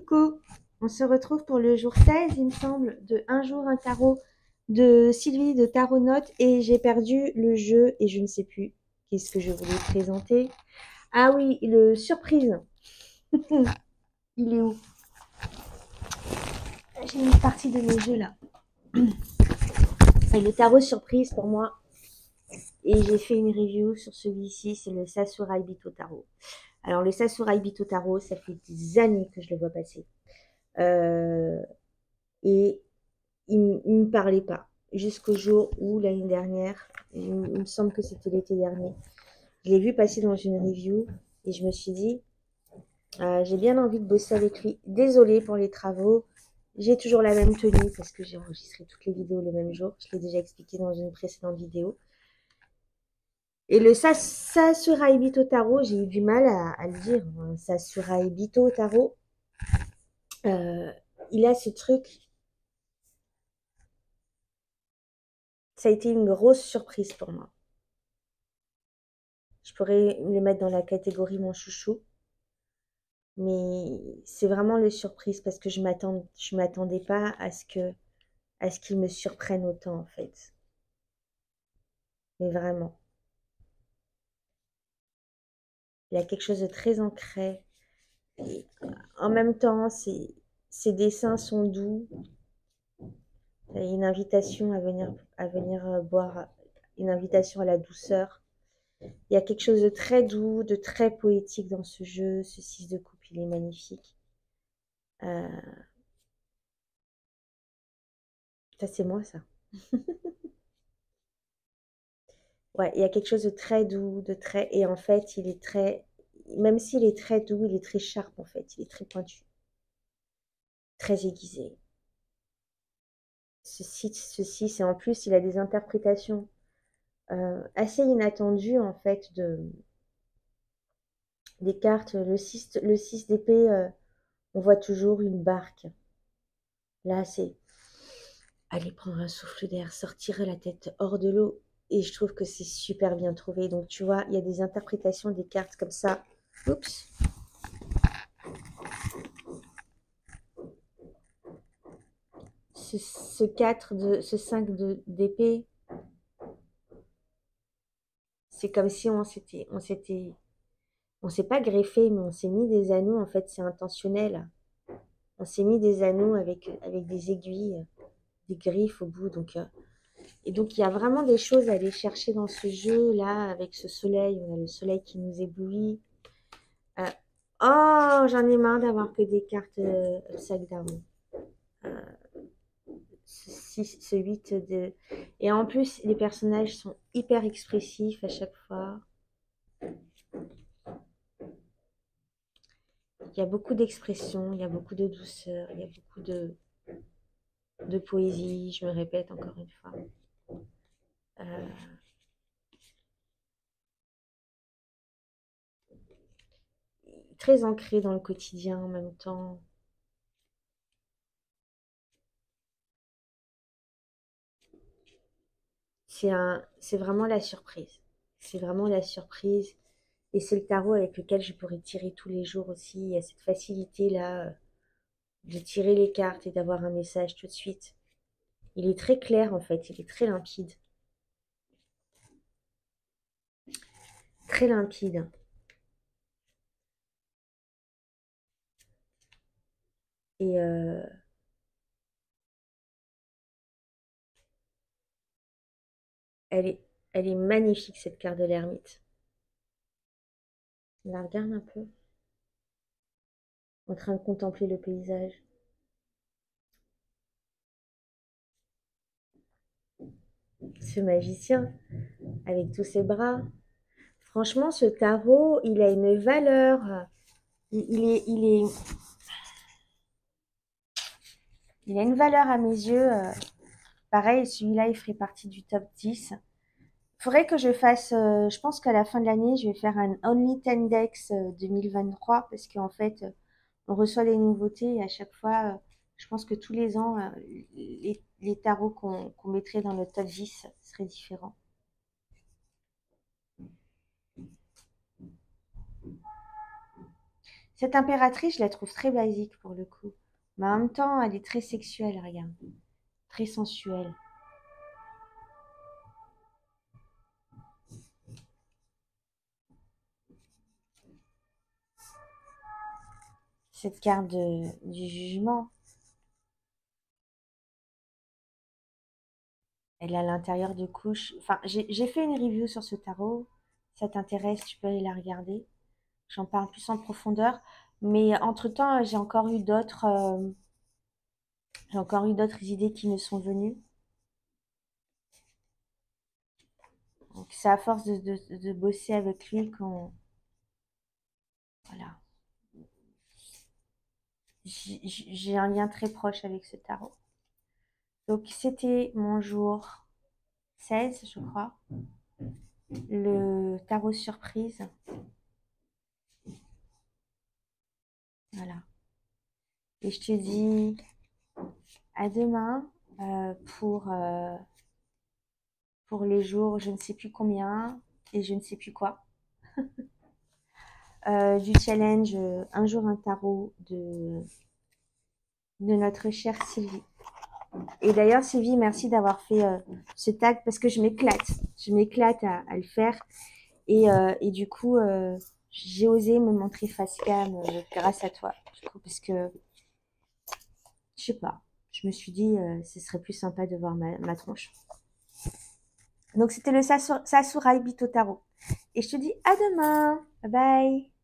coucou. On se retrouve pour le jour 16, il me semble, de Un jour un tarot de Sylvie de Tarot Notes et j'ai perdu le jeu et je ne sais plus qu'est-ce que je voulais présenter. Ah oui, le surprise. Il est où? J'ai une partie de mes jeux là. C'est le tarot surprise pour moi et j'ai fait une review sur celui-ci, c'est le Sakurai Bito Tarot. Alors le Sakurai Bito Tarot, ça fait des années que je le vois passer. Et il ne me parlait pas jusqu'au jour où l'année dernière, il me semble que c'était l'été dernier, je l'ai vu passer dans une review et je me suis dit, j'ai bien envie de bosser avec lui. Désolée pour les travaux, j'ai toujours la même tenue parce que j'ai enregistré toutes les vidéos le même jour. Je l'ai déjà expliqué dans une précédente vidéo. Et le Sakurai Bito Tarot, j'ai eu du mal à le dire. Sakurai Bito Tarot, il a ce truc. Ça a été une grosse surprise pour moi. Je pourrais le mettre dans la catégorie mon chouchou. Mais c'est vraiment le surprise parce que je m'attendais pas à ce qu'il me surprenne autant en fait. Mais vraiment. Il y a quelque chose de très ancré. Et en même temps, ses dessins sont doux. Il y a une invitation à venir boire, une invitation à la douceur. Il y a quelque chose de très doux, de très poétique dans ce jeu. Ce 6 de coupe, il est magnifique. Ça, c'est moi, ça. Ouais, il y a quelque chose de très doux, de très... Et en fait, il est très... Même s'il est très doux, il est très sharp, en fait. Il est très pointu, très aiguisé. Ceci, c'est en plus, il a des interprétations assez inattendues, en fait, des cartes. Le 6 d'épée, on voit toujours une barque. Là, c'est aller prendre un souffle d'air, sortir la tête hors de l'eau. Et je trouve que c'est super bien trouvé. Donc, tu vois, il y a des interprétations des cartes comme ça. Oups. Ce 5 d'épée, c'est comme si on s'est pas greffé, mais on s'est mis des anneaux. En fait, c'est intentionnel. On s'est mis des anneaux avec des aiguilles, des griffes au bout. Et donc, il y a vraiment des choses à aller chercher dans ce jeu-là, avec ce soleil. On a le soleil qui nous éblouit. Euh, oh, j'en ai marre d'avoir que des cartes sac d'armes. Ce 8 de... Et en plus, les personnages sont hyper expressifs à chaque fois. Il y a beaucoup d'expression, il y a beaucoup de douceur, il y a beaucoup de poésie, je me répète encore une fois. Euh, Très ancré dans le quotidien en même temps. C'est vraiment la surprise. C'est vraiment la surprise. Et c'est le tarot avec lequel je pourrais tirer tous les jours aussi. Il y a cette facilité-là de tirer les cartes et d'avoir un message tout de suite. Il est très clair en fait, il est très limpide. Très limpide. Et elle est, elle est magnifique cette carte de l'ermite. On la regarde un peu, en train de contempler le paysage. Ce magicien, avec tous ses bras. Franchement, ce tarot, il a une valeur. Il a une valeur à mes yeux. Pareil, celui-là, il ferait partie du top 10. Il faudrait que je fasse, je pense qu'à la fin de l'année, je vais faire un Only 10 Decks 2023 parce qu'en fait, on reçoit les nouveautés et à chaque fois, je pense que tous les ans, les tarots qu'on mettrait dans le top 10 seraient différents. Cette impératrice, je la trouve très basique pour le coup. Mais en même temps, elle est très sexuelle, regarde. Très sensuelle. Cette carte du jugement, elle est à l'intérieur de couches. Enfin, j'ai fait une review sur ce tarot. Si ça t'intéresse, tu peux aller la regarder. J'en parle plus en profondeur. Mais entre-temps, j'ai encore eu d'autres idées qui me sont venues. Donc, c'est à force de bosser avec lui qu'on, voilà. J'ai un lien très proche avec ce tarot. Donc, c'était mon jour 16, je crois. Le tarot surprise. Voilà. Et je te dis à demain euh, pour, euh, pour le jour je ne sais plus combien et je ne sais plus quoi. Du challenge Un jour un tarot de notre chère Sylvie. Et d'ailleurs, Sylvie, merci d'avoir fait ce tag parce que je m'éclate. Je m'éclate à le faire. Et du coup, j'ai osé me montrer face cam grâce à toi. Du coup, parce que, je sais pas, je me suis dit, ce serait plus sympa de voir ma tronche. Donc, c'était le Sasouraï Bitotaro. Et je te dis à demain. Bye bye.